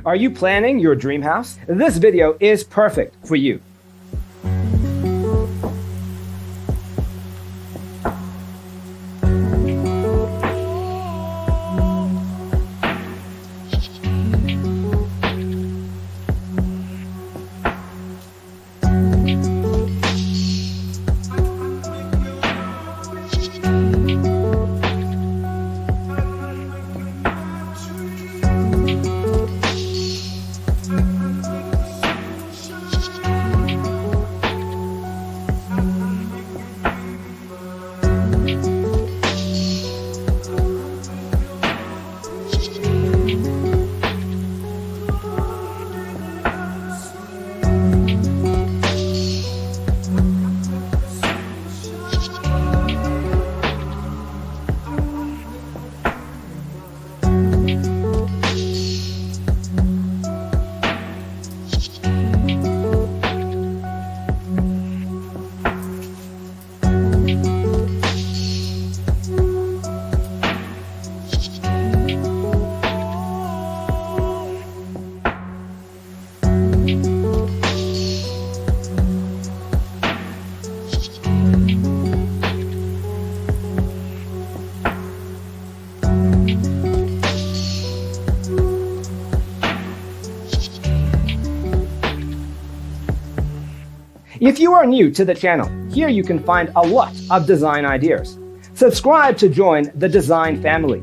Are you planning your dream house? This video is perfect for you. If you are new to the channel, here you can find a lot of design ideas. Subscribe to join the design family.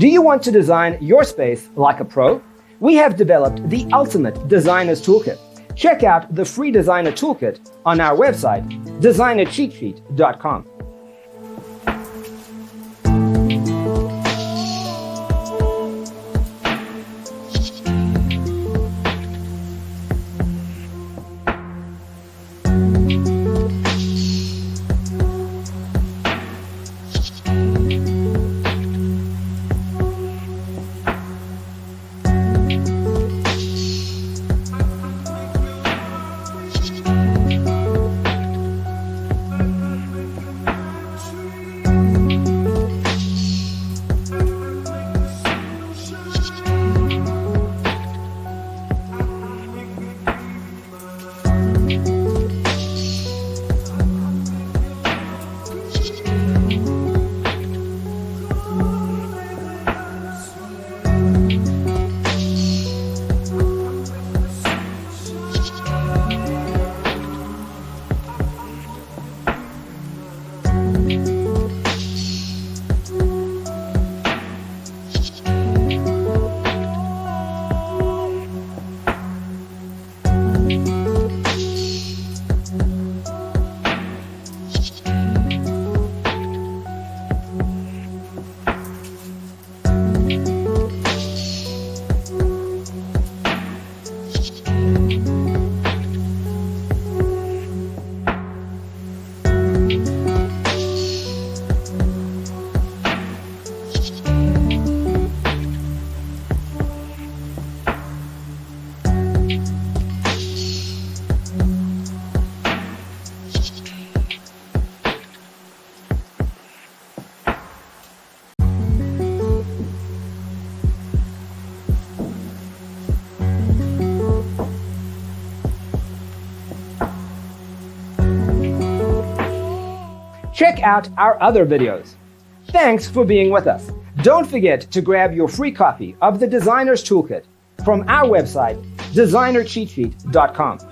Do you want to design your space like a pro? We have developed the ultimate designer's toolkit. Check out the free designer toolkit on our website, designercheatsheet.com. check out our other videos. Thanks for being with us. Don't forget to grab your free copy of the Designer's Toolkit from our website, designercheatsheet.com.